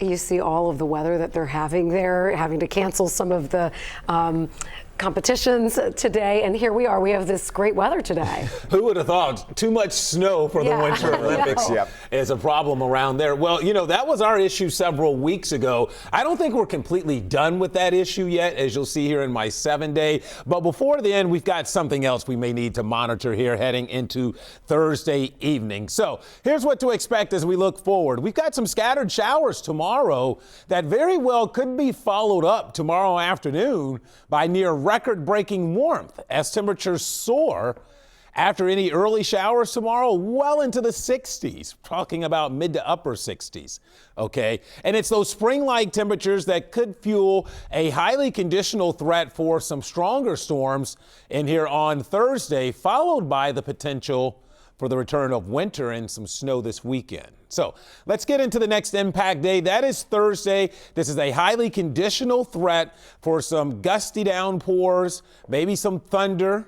You see all of the weather that they're having there, having to cancel some of the competitions today, and here we are. We have this great weather today. Who would have thought too much snow for the Winter Olympics is a problem around there? Well, you know, that was our issue several weeks ago. I don't think we're completely done with that issue yet, as you'll see here in my 7-day. But before the end, we've got something else we may need to monitor here heading into Thursday evening. So here's what to expect as we look forward. We've got some scattered showers tomorrow that very well could be followed up tomorrow afternoon by near record-breaking warmth as temperatures soar after any early showers tomorrow well into the 60s, talking about mid to upper 60s. Okay, and it's those spring-like temperatures that could fuel a highly conditional threat for some stronger storms in here on Thursday, followed by the potential for the return of winter and some snow this weekend. So let's get into the next impact day. That is Thursday. This is a highly conditional threat for some gusty downpours, maybe some thunder,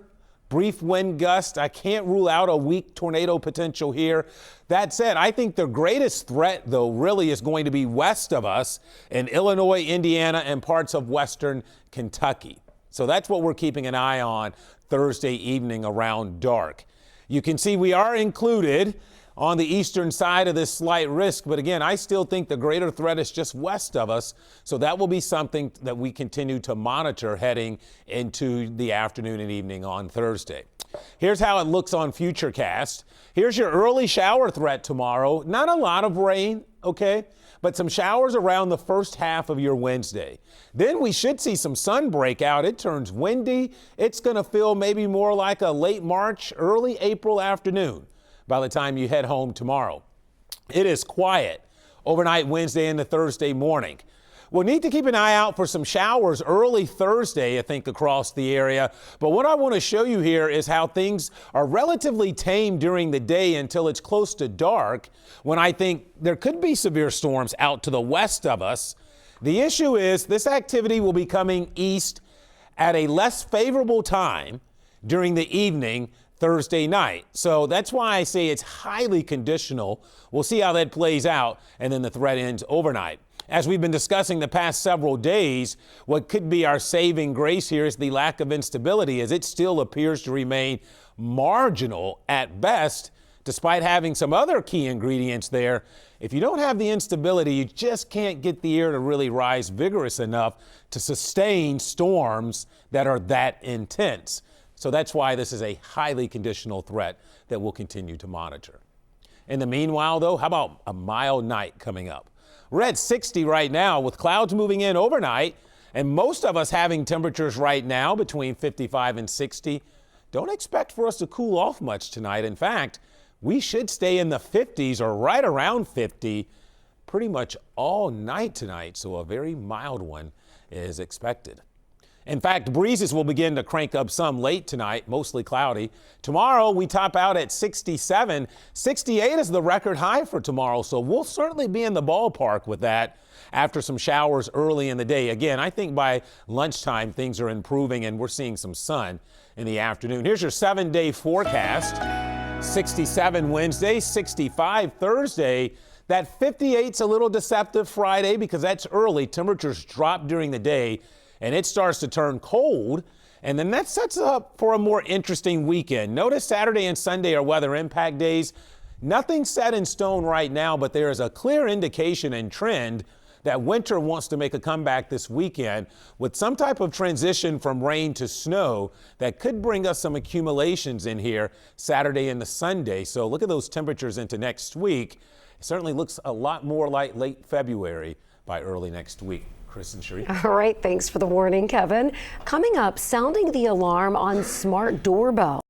brief wind gust. I can't rule out a weak tornado potential here. That said, I think the greatest threat, though, really is going to be west of us in Illinois, Indiana, and parts of western Kentucky. So that's what we're keeping an eye on Thursday evening around dark. You can see we are included on the eastern side of this slight risk, but again, I still think the greater threat is just west of us, so that will be something that we continue to monitor heading into the afternoon and evening on Thursday. Here's how it looks on Futurecast. Here's your early shower threat tomorrow. Not a lot of rain, okay, but some showers around the first half of your Wednesday. Then we should see some sun break out. It turns windy. It's going to feel maybe more like a late March, early April afternoon by the time you head home tomorrow. It is quiet overnight Wednesday into Thursday morning. We'll need to keep an eye out for some showers early Thursday, I think, across the area. But what I want to show you here is how things are relatively tame during the day until it's close to dark, when I think there could be severe storms out to the west of us. The issue is this activity will be coming east at a less favorable time during the evening Thursday night. So that's why I say it's highly conditional. We'll see how that plays out, and then the threat ends overnight. As we've been discussing the past several days, what could be our saving grace here is the lack of instability, as it still appears to remain marginal at best, despite having some other key ingredients there. If you don't have the instability, you just can't get the air to really rise vigorous enough to sustain storms that are that intense. So that's why this is a highly conditional threat that we'll continue to monitor. In the meanwhile, though, how about a mild night coming up? We're at 60 right now with clouds moving in overnight, and most of us having temperatures right now between 55 and 60. Don't expect for us to cool off much tonight. In fact, we should stay in the 50s or right around 50 pretty much all night tonight, so a very mild one is expected. In fact, breezes will begin to crank up some late tonight, mostly cloudy. Tomorrow, we top out at 67. 68 is the record high for tomorrow, so we'll certainly be in the ballpark with that after some showers early in the day. Again, I think by lunchtime, things are improving and we're seeing some sun in the afternoon. Here's your 7-day forecast. 67 Wednesday, 65 Thursday. That 58's a little deceptive Friday because that's early. Temperatures drop during the day, and it starts to turn cold, and then that sets up for a more interesting weekend. Notice Saturday and Sunday are weather impact days. Nothing set in stone right now, but there is a clear indication and trend that winter wants to make a comeback this weekend with some type of transition from rain to snow that could bring us some accumulations in here Saturday and the Sunday. So look at those temperatures into next week. It certainly looks a lot more like late February by early next week. Chris and Sheree. All right, thanks for the warning, Kevin. Coming up, sounding the alarm on smart doorbell.